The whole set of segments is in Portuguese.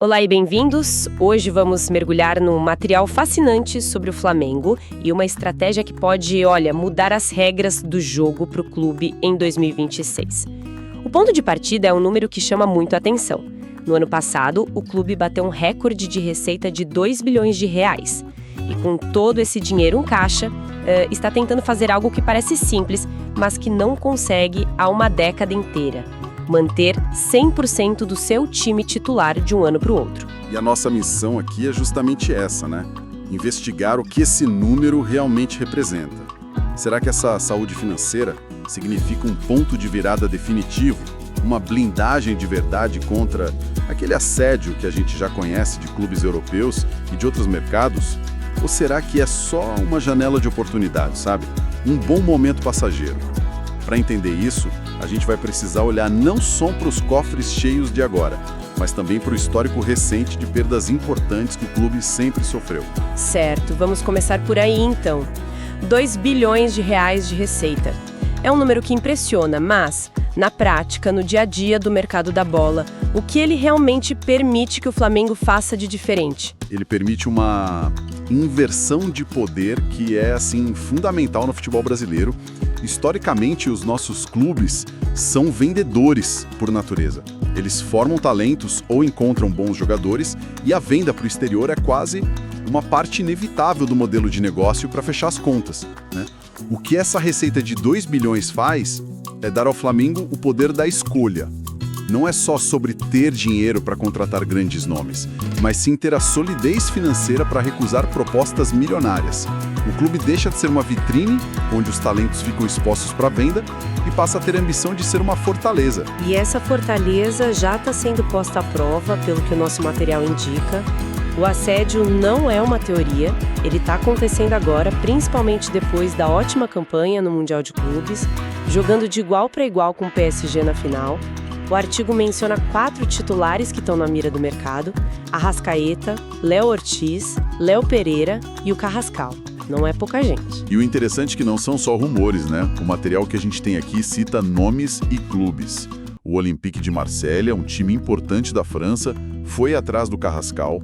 Olá e bem-vindos! Hoje vamos mergulhar num material fascinante sobre o Flamengo e uma estratégia que pode, mudar as regras do jogo para o clube em 2026. O ponto de partida é um número que chama muito a atenção. No ano passado, o clube bateu um recorde de receita de 2 bilhões de reais. E com todo esse dinheiro em caixa, está tentando fazer algo que parece simples, mas que não consegue há uma década inteira: manter 100% do seu time titular de um ano para o outro. E a nossa missão aqui é justamente essa, né? Investigar o que esse número realmente representa. Será que essa saúde financeira significa um ponto de virada definitivo? Uma blindagem de verdade contra aquele assédio que a gente já conhece de clubes europeus e de outros mercados? Ou será que é só uma janela de oportunidade, sabe? Um bom momento passageiro? Para entender isso, a gente vai precisar olhar não só para os cofres cheios de agora, mas também para o histórico recente de perdas importantes que o clube sempre sofreu. Certo, vamos começar por aí então. 2 bilhões de reais de receita. É um número que impressiona, mas, na prática, no dia a dia do mercado da bola, o que ele realmente permite que o Flamengo faça de diferente? Ele permite uma inversão de poder que é, assim, fundamental no futebol brasileiro. Historicamente, os nossos clubes são vendedores por natureza. Eles formam talentos ou encontram bons jogadores e a venda para o exterior é quase uma parte inevitável do modelo de negócio para fechar as contas, né? O que essa receita de 2 bilhões faz é dar ao Flamengo o poder da escolha. Não é só sobre ter dinheiro para contratar grandes nomes, mas sim ter a solidez financeira para recusar propostas milionárias. O clube deixa de ser uma vitrine, onde os talentos ficam expostos para venda, e passa a ter a ambição de ser uma fortaleza. E essa fortaleza já está sendo posta à prova, pelo que o nosso material indica. O assédio não é uma teoria, ele está acontecendo agora, principalmente depois da ótima campanha no Mundial de Clubes, jogando de igual para igual com o PSG na final. O artigo menciona 4 titulares que estão na mira do mercado: Arrascaeta, Léo Ortiz, Léo Pereira e o Carrascal. Não é pouca gente. E o interessante é que não são só rumores, né? O material que a gente tem aqui cita nomes e clubes. O Olympique de Marselha, um time importante da França, foi atrás do Carrascal.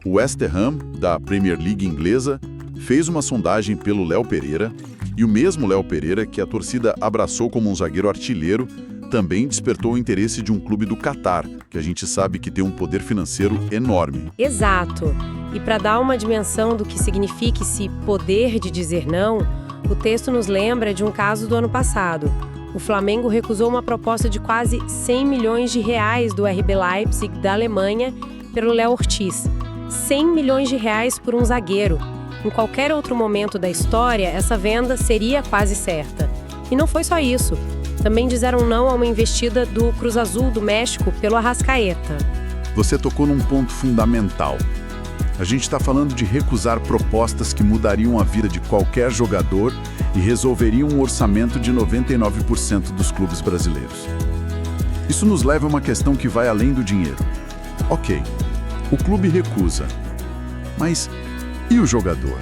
O West Ham, da Premier League inglesa, fez uma sondagem pelo Léo Pereira. E o mesmo Léo Pereira, que a torcida abraçou como um zagueiro artilheiro, também despertou o interesse de um clube do Catar, que a gente sabe que tem um poder financeiro enorme. Exato. E para dar uma dimensão do que significa esse poder de dizer não, o texto nos lembra de um caso do ano passado. O Flamengo recusou uma proposta de quase 100 milhões de reais do RB Leipzig da Alemanha pelo Léo Ortiz. 100 milhões de reais por um zagueiro. Em qualquer outro momento da história, essa venda seria quase certa. E não foi só isso. Também disseram não a uma investida do Cruz Azul do México pelo Arrascaeta. Você tocou num ponto fundamental. A gente está falando de recusar propostas que mudariam a vida de qualquer jogador e resolveriam um orçamento de 99% dos clubes brasileiros. Isso nos leva a uma questão que vai além do dinheiro. Ok, o clube recusa. Mas e o jogador?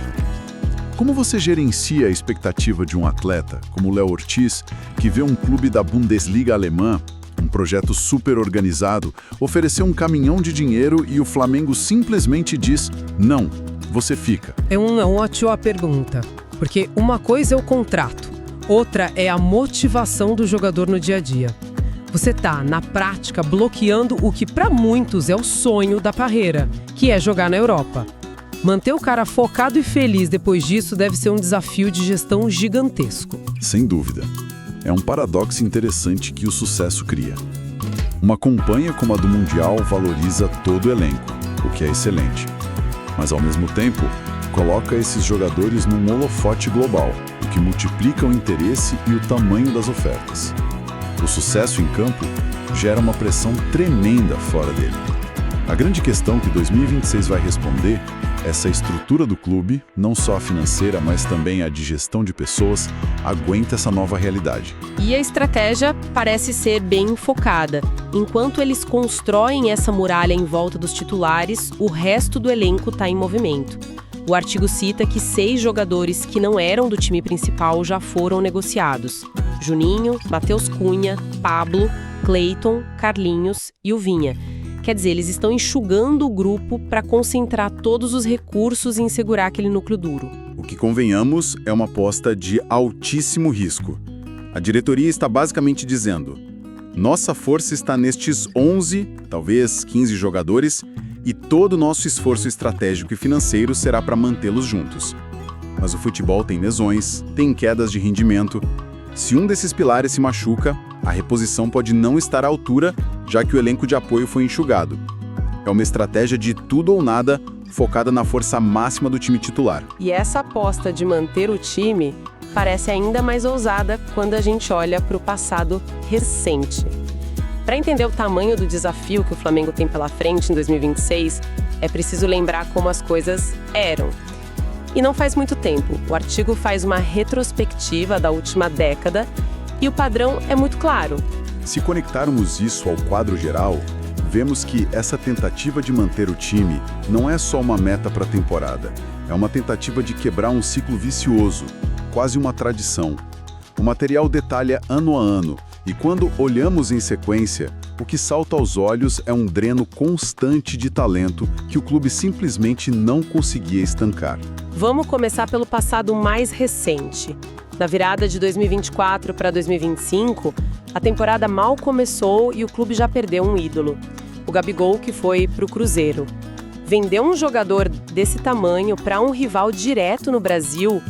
Como você gerencia a expectativa de um atleta, como o Léo Ortiz, que vê um clube da Bundesliga alemã, um projeto super organizado, oferecer um caminhão de dinheiro e o Flamengo simplesmente diz: não, você fica? É uma ótima pergunta, porque uma coisa é o contrato, outra é a motivação do jogador no dia a dia. Você está, na prática, bloqueando o que para muitos é o sonho da carreira, que é jogar na Europa. Manter o cara focado e feliz depois disso deve ser um desafio de gestão gigantesco. Sem dúvida. É um paradoxo interessante que o sucesso cria. Uma campanha como a do Mundial valoriza todo o elenco, o que é excelente. Mas, ao mesmo tempo, coloca esses jogadores num holofote global, o que multiplica o interesse e o tamanho das ofertas. O sucesso em campo gera uma pressão tremenda fora dele. A grande questão que 2026 vai responder é se a estrutura do clube, não só a financeira, mas também a de gestão de pessoas, aguenta essa nova realidade. E a estratégia parece ser bem focada. Enquanto eles constroem essa muralha em volta dos titulares, o resto do elenco está em movimento. O artigo cita que 6 jogadores que não eram do time principal já foram negociados: Juninho, Matheus Cunha, Pablo, Cleiton, Carlinhos e o Vinha. Quer dizer, eles estão enxugando o grupo para concentrar todos os recursos em segurar aquele núcleo duro. O que, convenhamos, é uma aposta de altíssimo risco. A diretoria está basicamente dizendo: nossa força está nestes 11, talvez 15 jogadores, e todo o nosso esforço estratégico e financeiro será para mantê-los juntos. Mas o futebol tem lesões, tem quedas de rendimento. Se um desses pilares se machuca, a reposição pode não estar à altura, já que o elenco de apoio foi enxugado. É uma estratégia de tudo ou nada, focada na força máxima do time titular. E essa aposta de manter o time parece ainda mais ousada quando a gente olha para o passado recente. Para entender o tamanho do desafio que o Flamengo tem pela frente em 2026, é preciso lembrar como as coisas eram. E não faz muito tempo, o artigo faz uma retrospectiva da última década e o padrão é muito claro. Se conectarmos isso ao quadro geral, vemos que essa tentativa de manter o time não é só uma meta para a temporada, é uma tentativa de quebrar um ciclo vicioso, quase uma tradição. O material detalha ano a ano, e quando olhamos em sequência, o que salta aos olhos é um dreno constante de talento que o clube simplesmente não conseguia estancar. Vamos começar pelo passado mais recente. Na virada de 2024 para 2025, a temporada mal começou e o clube já perdeu um ídolo. O Gabigol, que foi para o Cruzeiro. Vender um jogador desse tamanho para um rival direto no Brasil,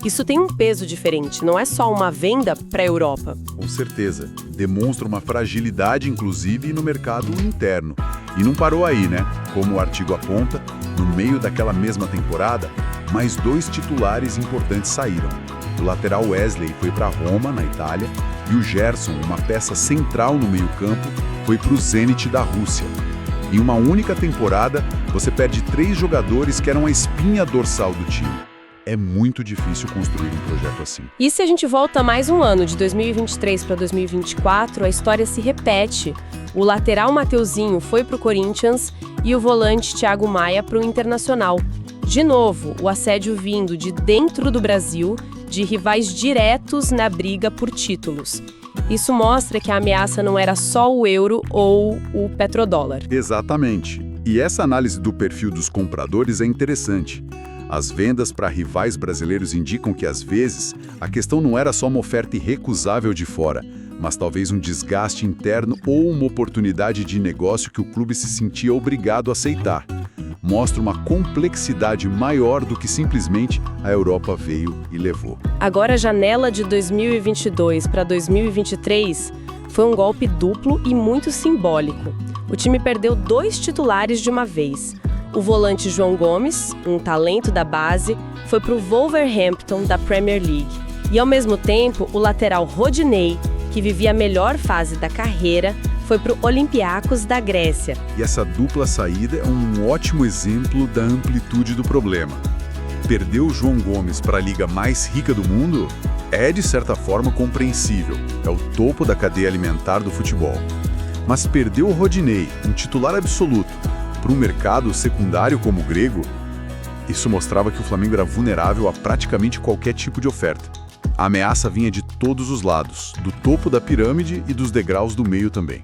isso tem um peso diferente, não é só uma venda para a Europa. Com certeza. Demonstra uma fragilidade, inclusive, no mercado interno. E não parou aí, né? Como o artigo aponta, no meio daquela mesma temporada, mais 2 titulares importantes saíram. O lateral Wesley foi para Roma, na Itália, e o Gerson, uma peça central no meio-campo, foi para o Zenit da Rússia. Em uma única temporada, você perde 3 jogadores que eram a espinha dorsal do time. É muito difícil construir um projeto assim. E se a gente volta mais um ano, de 2023 para 2024, a história se repete. O lateral Mateuzinho foi para o Corinthians e o volante Thiago Maia para o Internacional. De novo, o assédio vindo de dentro do Brasil, de rivais diretos na briga por títulos. Isso mostra que a ameaça não era só o euro ou o petrodólar. Exatamente. E essa análise do perfil dos compradores é interessante. As vendas para rivais brasileiros indicam que, às vezes, a questão não era só uma oferta irrecusável de fora, mas talvez um desgaste interno ou uma oportunidade de negócio que o clube se sentia obrigado a aceitar. Mostra uma complexidade maior do que simplesmente a Europa veio e levou. Agora, a janela de 2022 para 2023 foi um golpe duplo e muito simbólico. O time perdeu 2 titulares de uma vez. O volante João Gomes, um talento da base, foi para o Wolverhampton da Premier League. E, ao mesmo tempo, o lateral Rodinei, que vivia a melhor fase da carreira, foi para o Olympiacos da Grécia. E essa dupla saída é um ótimo exemplo da amplitude do problema. Perder o João Gomes para a liga mais rica do mundo é, de certa forma, compreensível. É o topo da cadeia alimentar do futebol. Mas perder o Rodinei, um titular absoluto, para um mercado secundário como o grego, isso mostrava que o Flamengo era vulnerável a praticamente qualquer tipo de oferta. A ameaça vinha de todos os lados, do topo da pirâmide e dos degraus do meio também.